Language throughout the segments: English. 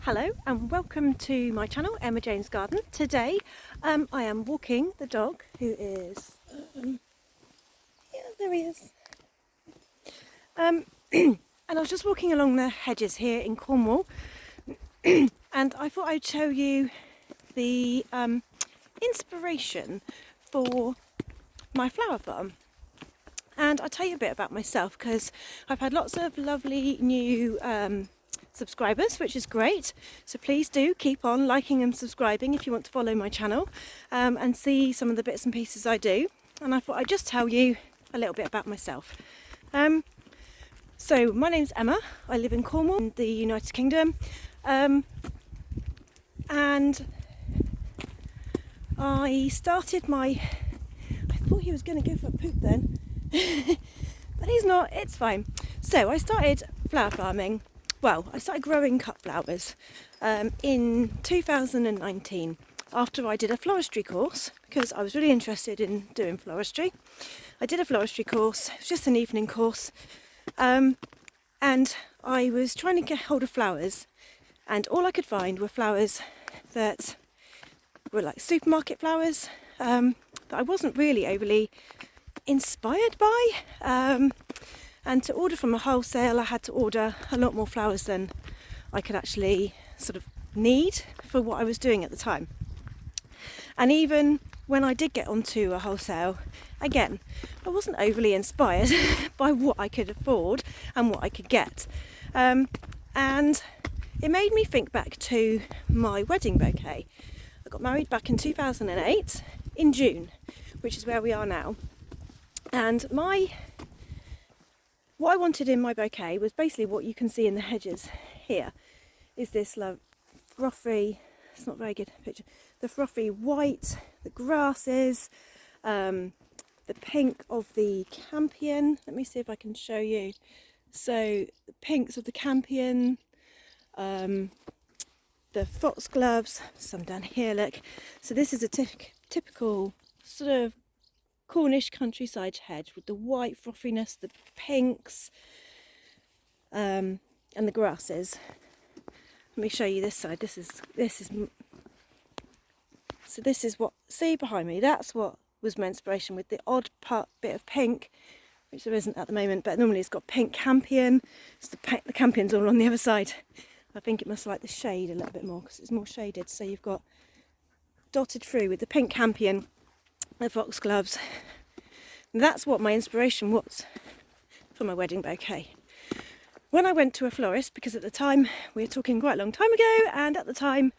Hello and welcome to my channel, Emma Jane's Garden. Today I am walking the dog who is, yeah, there he is. And I was just walking along the hedges here in Cornwall and I thought I'd show you the inspiration for my flower farm. And I'll tell you a bit about myself because I've had lots of lovely new subscribers, which is great. So please do keep on liking and subscribing if you want to follow my channel and see some of the bits and pieces I do. And I thought I'd just tell you a little bit about myself. So my name's Emma. I live in Cornwall in the United Kingdom, and I started my... I thought he was going to go for a poop then. But he's not, it's fine. So I started flower farming, well, I started growing cut flowers in 2019 after I did a floristry course because I was really interested in doing floristry. I did a floristry course, it was just an evening course, and I was trying to get hold of flowers and all I could find were flowers that were like supermarket flowers that I wasn't really overly inspired by, and to order from a wholesale I had to order a lot more flowers than I could actually sort of need for what I was doing at the time. And even when I did get onto a wholesale, again I wasn't overly inspired by what I could afford and what I could get, and it made me think back to my wedding bouquet. I got married back in 2008 in June, which is where we are now. And what I wanted in my bouquet was basically what you can see in the hedges here, is this frothy, it's not a very good picture, the frothy white, the grasses, the pink of the campion. Let me see if I can show you. So the pinks of the campion, the foxgloves, some down here, look. So this is a typical sort of Cornish countryside hedge with the white frothiness, the pinks, and the grasses. Let me show you this side. This is so this is what, see behind me, that's what was my inspiration, with the odd bit of pink, which there isn't at the moment, but normally it's got pink campion. So the campion's all on the other side. I think it must like the shade a little bit more because it's more shaded. So you've got dotted through with the pink campion, the foxgloves. That's what my inspiration was for my wedding bouquet. When I went to a florist, because at the time, we were talking quite a long time ago, and at the time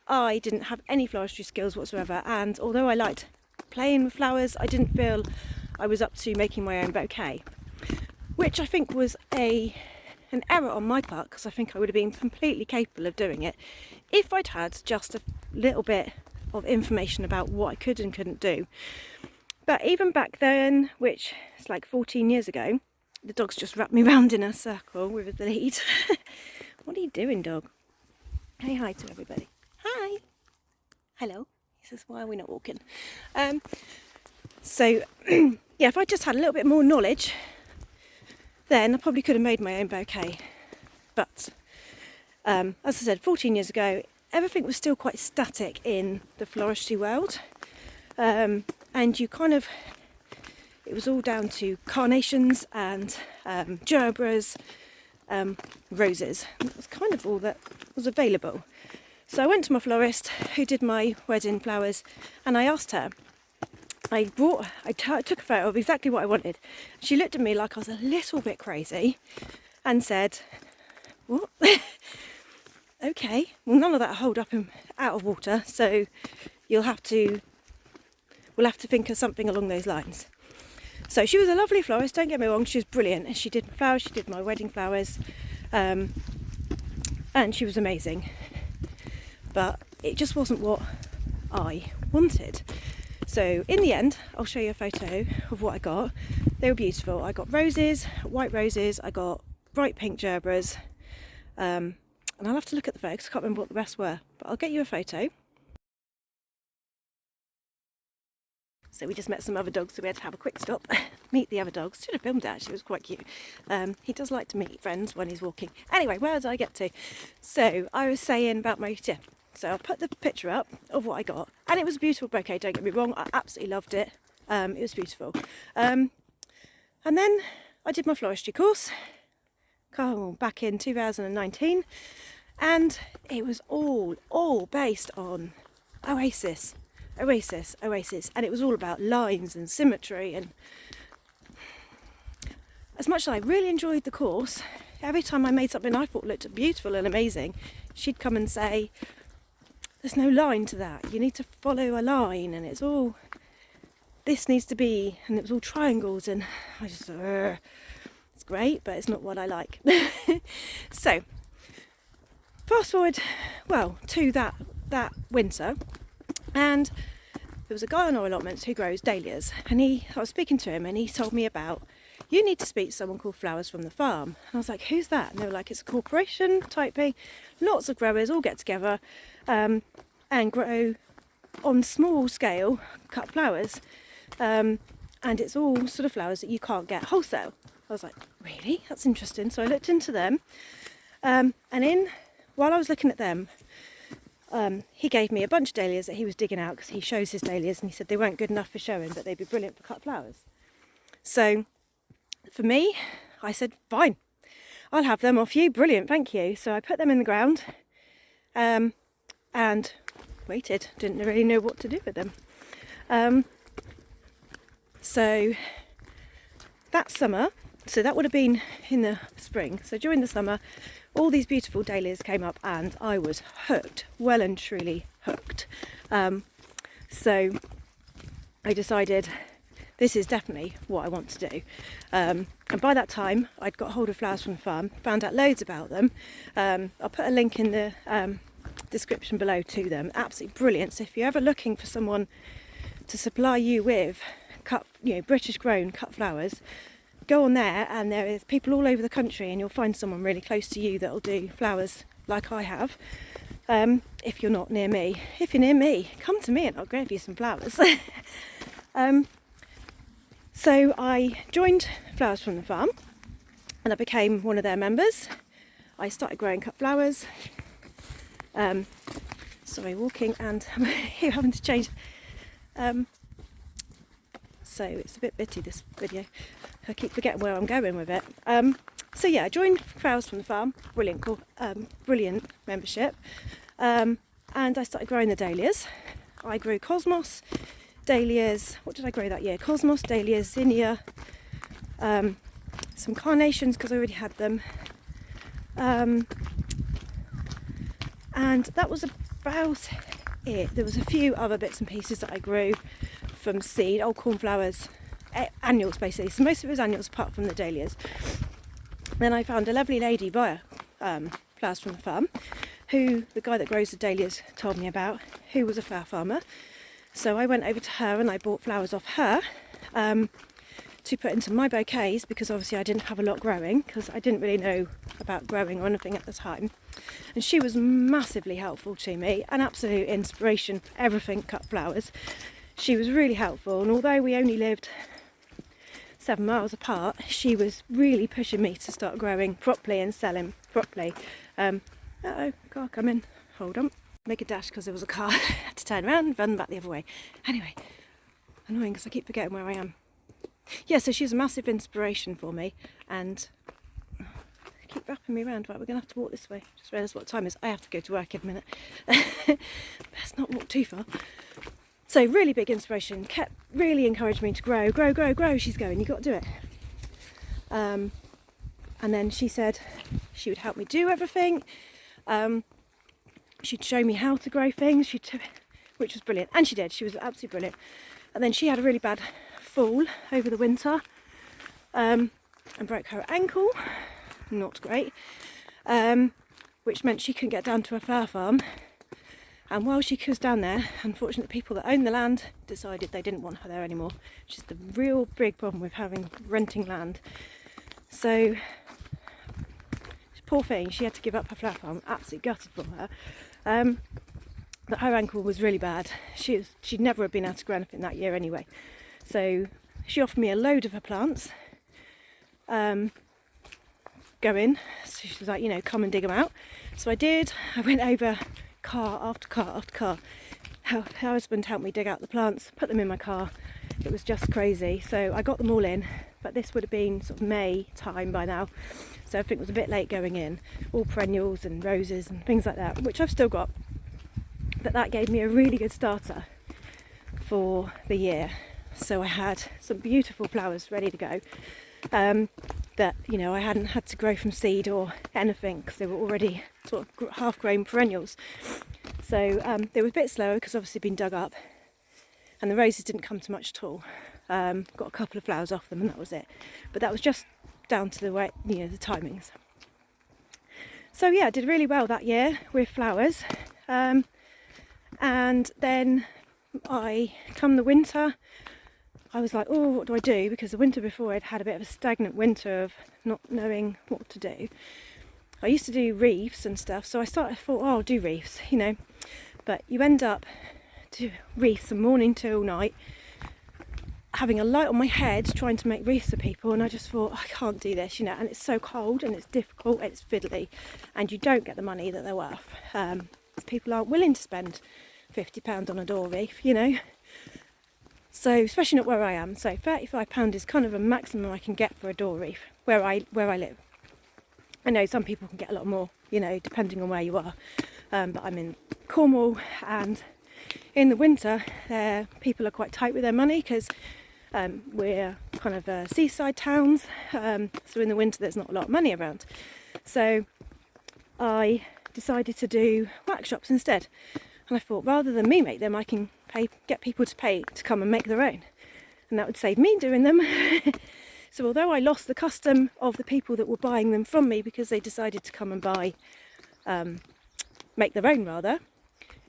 I didn't have any floristry skills whatsoever, and although I liked playing with flowers, I didn't feel I was up to making my own bouquet, which I think was an error on my part, because I think I would have been completely capable of doing it if I'd had just a little bit of information about what I could and couldn't do. But even back then, which is like 14 years ago, the dog's just wrapped me round in a circle with the lead. What are you doing, dog? Say hi to everybody. Hi. Hello. He says, why are we not walking? So, yeah, if I just had a little bit more knowledge, then I probably could have made my own bouquet. But, as I said, 14 years ago, everything was still quite static in the floristry world. And you kind of, it was all down to carnations and gerbras, roses. And that was kind of all that was available. So I went to my florist who did my wedding flowers, and I asked her, I took a photo of exactly what I wanted. She looked at me like I was a little bit crazy and said, what? Okay, well, none of that hold up out of water, so we'll have to think of something along those lines. So she was a lovely florist, don't get me wrong, she was brilliant, and she did flowers, she did my wedding flowers, and she was amazing, but it just wasn't what I wanted. So in the end, I'll show you a photo of what I got. They were beautiful. I got roses, white roses, I got bright pink gerbras, and I'll have to look at the photos, I can't remember what the rest were, but I'll get you a photo. So we just met some other dogs, so we had to have a quick stop, meet the other dogs. Should have filmed it actually, it was quite cute. He does like to meet friends when he's walking. Anyway, where did I get to? So I was saying about my, yeah, so I'll put the picture up of what I got. And it was a beautiful bouquet, don't get me wrong, I absolutely loved it. It was beautiful. And then I did my floristry course back in 2019, and it was all based on Oasis, and it was all about lines and symmetry. And as much as I really enjoyed the course, every time I made something I thought looked beautiful and amazing, she'd come and say, there's no line to that, you need to follow a line, and it's all, this needs to be, and it was all triangles, and I just, it's great, but it's not what I like. So fast forward, well, to that winter, and there was a guy on our allotments who grows dahlias, and I was speaking to him, and he told me about, you need to speak to someone called Flowers from the Farm. And I was like, who's that? And they were like, it's a corporation type thing, lots of growers all get together and grow on small scale cut flowers, and it's all sort of flowers that you can't get wholesale. I was like, really? That's interesting. So I looked into them, and while I was looking at them, he gave me a bunch of dahlias that he was digging out, because he shows his dahlias, and he said they weren't good enough for showing, but they'd be brilliant for cut flowers. So for me, I said, fine, I'll have them off you, brilliant, thank you. So I put them in the ground, and waited, didn't really know what to do with them. So that summer, so that would have been in the spring, so during the summer, all these beautiful dahlias came up, and I was hooked, well and truly hooked. So I decided this is definitely what I want to do. And by that time, I'd got hold of Flowers from the Farm, found out loads about them. I'll put a link in the description below to them. Absolutely brilliant. So if you're ever looking for someone to supply you with British grown cut flowers, go on there, and there is people all over the country, and you'll find someone really close to you that'll do flowers like I have. If you're not near me, if you're near me, come to me and I'll grab you some flowers. So I joined Flowers from the Farm, and I became one of their members. I started growing cut flowers. Sorry, walking, and I'm here having to change. So it's a bit bitty, this video. I keep forgetting where I'm going with it. So yeah, I joined Flowers from the Farm. Brilliant membership. And I started growing the dahlias. I grew cosmos, dahlias. What did I grow that year? Cosmos, dahlias, zinnia, some carnations because I already had them. And that was about it. There was a few other bits and pieces that I grew from seed, old cornflowers, annuals basically. So most of it was annuals apart from the dahlias. Then I found a lovely lady via Flowers from the Farm, who the guy that grows the dahlias told me about, who was a flower farmer. So I went over to her and I bought flowers off her to put into my bouquets, because obviously I didn't have a lot growing, because I didn't really know about growing or anything at the time. And she was massively helpful to me, an absolute inspiration for everything cut flowers. She was really helpful, and although we only lived 7 miles apart, she was really pushing me to start growing properly and selling properly. Uh-oh, car coming. Hold on. Make a dash because there was a car. I had to turn around and run back the other way. Anyway, annoying because I keep forgetting where I am. Yeah, so she's a massive inspiration for me, and keep wrapping me around. Right, we're going to have to walk this way. Just realised what time it is. I have to go to work in a minute. Let's not walk too far. So really big inspiration, kept really encouraged me to grow. She's going, you've got to do it. And then she said she would help me do everything. She'd show me how to grow things, which was brilliant. And she did, she was absolutely brilliant. And then she had a really bad fall over the winter and broke her ankle, not great, which meant she couldn't get down to her flower farm. And while she was down there, unfortunately, people that own the land decided they didn't want her there anymore, which is the real big problem with renting land. So, poor thing, she had to give up her flower farm. Absolutely gutted for her. but her ankle was really bad. She'd never have been able to grow anything that year anyway. So she offered me a load of her plants. Go in. So she was like, you know, come and dig them out. So I did. I went over car after car after car. Her husband helped me dig out the plants, put them in my car. It was just crazy. So I got them all in, but this would have been sort of May time by now. So I think it was a bit late going in. All perennials and roses and things like that, which I've still got. But that gave me a really good starter for the year. So I had some beautiful flowers ready to go. That, you know, I hadn't had to grow from seed or anything because they were already sort of half-grown perennials. So they were a bit slower because obviously been dug up, and the roses didn't come to much at all. Got a couple of flowers off them and that was it. But that was just down to the way, you know, the timings. So yeah, I did really well that year with flowers. And then come the winter, I was like, oh, what do I do? Because the winter before I'd had a bit of a stagnant winter of not knowing what to do. I used to do wreaths and stuff, so I thought, oh, I'll do wreaths, you know. But you end up do wreaths from morning till night, having a light on my head trying to make wreaths for people, and I just thought, I can't do this, you know. And it's so cold and it's difficult, it's fiddly, and you don't get the money that they're worth. People aren't willing to spend £50 on a door wreath, you know. So, especially not where I am. So £35 is kind of a maximum I can get for a door wreath where I live. I know some people can get a lot more, you know, depending on where you are. But I'm in Cornwall, and in the winter, people are quite tight with their money because we're kind of seaside towns. So in the winter, there's not a lot of money around. So I decided to do workshops instead. And I thought, rather than me make them, I can get people to pay to come and make their own. And that would save me doing them. So although I lost the custom of the people that were buying them from me because they decided to come and buy, make their own rather,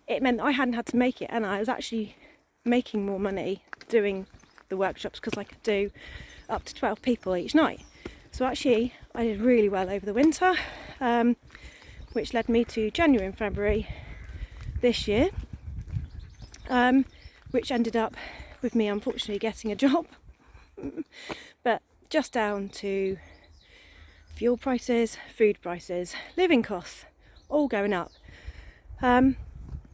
it meant I hadn't had to make it, and I was actually making more money doing the workshops because I could do up to 12 people each night. So actually I did really well over the winter, which led me to January and February this year, which ended up with me unfortunately getting a job, but just down to fuel prices, food prices, living costs all going up, and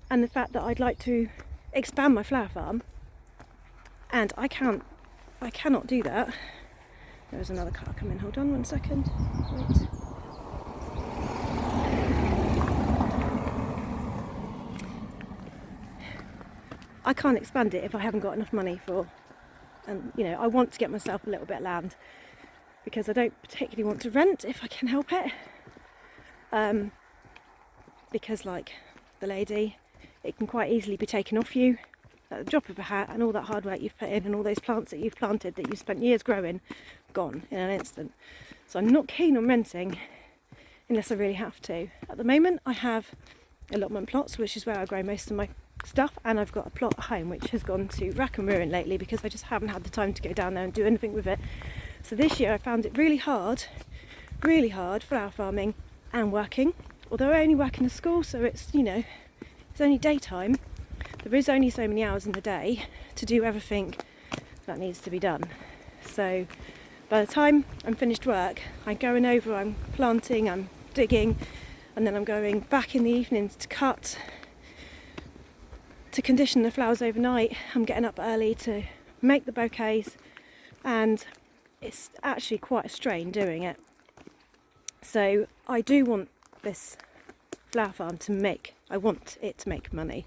the fact that I'd like to expand my flower farm, and I cannot do that. There's another car coming, hold on 1 second. Wait. I can't expand it if I haven't got enough money for, and you know, I want to get myself a little bit of land because I don't particularly want to rent if I can help it. Because like the lady, it can quite easily be taken off you at the drop of a hat, and all that hard work you've put in and all those plants that you've planted that you've spent years growing, gone in an instant. So I'm not keen on renting unless I really have to. At the moment I have allotment plots, which is where I grow most of my stuff, and I've got a plot at home which has gone to rack and ruin lately because I just haven't had the time to go down there and do anything with it. So this year I found it really hard flower farming and working, although I only work in a school, so it's, you know, it's only daytime. There is only so many hours in the day to do everything that needs to be done. So by the time I'm finished work, I'm going over, I'm planting, I'm digging, and then I'm going back in the evenings to cut, to condition the flowers overnight. I'm getting up early to make the bouquets, and it's actually quite a strain doing it. So I do want this flower farm to make, I want it to make money.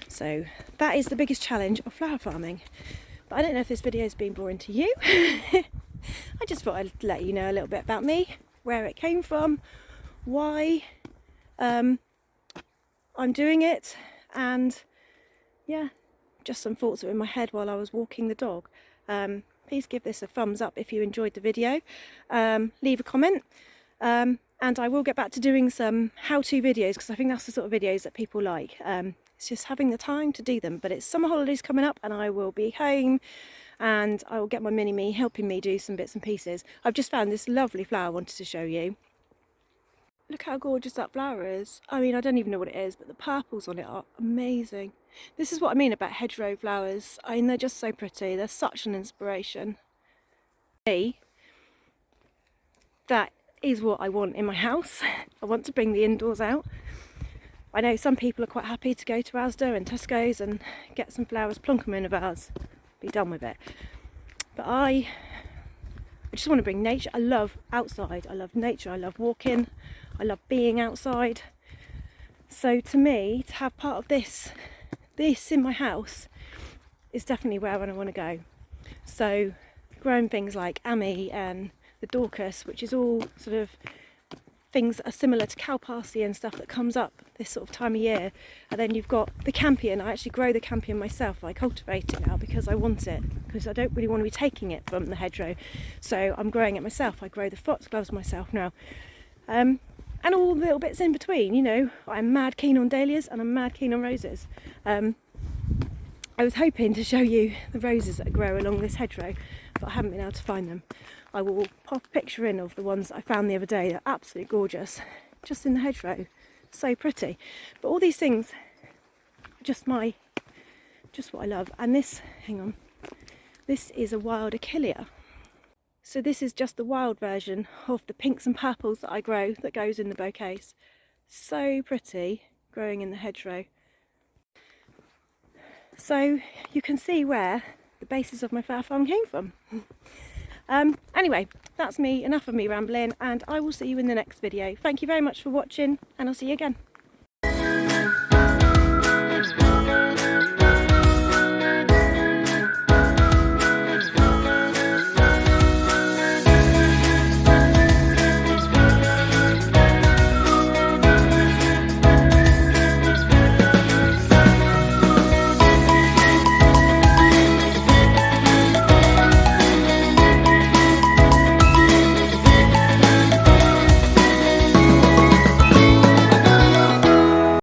So that is the biggest challenge of flower farming. But I don't know if this video has been boring to you. I just thought I'd let you know a little bit about me, where it came from, why I'm doing it, and yeah, just some thoughts that were in my head while I was walking the dog. Please give this a thumbs up if you enjoyed the video. Leave a comment, and I will get back to doing some how-to videos because I think that's the sort of videos that people like. It's just having the time to do them, but it's summer holidays coming up and I will be home, and I will get my mini-me helping me do some bits and pieces. I've just found this lovely flower I wanted to show you. Look how gorgeous that flower is. I mean, I don't even know what it is, but the purples on it are amazing. This is what I mean about hedgerow flowers. I mean, they're just so pretty. They're such an inspiration. Me, that is what I want in my house. I want to bring the indoors out. I know some people are quite happy to go to Asda and Tesco's and get some flowers, plonk them in a vase, be done with it. But I just want to bring nature. I love outside. I love nature. I love walking. I love being outside. So to me, to have part of this in my house is definitely where I want to go. So growing things like Ami and the Dorcas, which is all sort of things that are similar to cowparsley and stuff that comes up this sort of time of year. And then you've got the campion. I actually grow the campion myself. I cultivate it now because I want it, because I don't really want to be taking it from the hedgerow. So I'm growing it myself. I grow the foxgloves myself now. And all the little bits in between, you know. I'm mad keen on dahlias and I'm mad keen on roses. I was hoping to show you the roses that grow along this hedgerow, but I haven't been able to find them. I will pop a picture in of the ones I found the other day. They're absolutely gorgeous, just in the hedgerow. So pretty. But all these things are just what I love. And this, hang on, this is a wild Achillea. So this is just the wild version of the pinks and purples that I grow that goes in the bouquets. So pretty, growing in the hedgerow. So you can see where the basis of my flower farm came from. Anyway, that's me, enough of me rambling, and I will see you in the next video. Thank you very much for watching, and I'll see you again.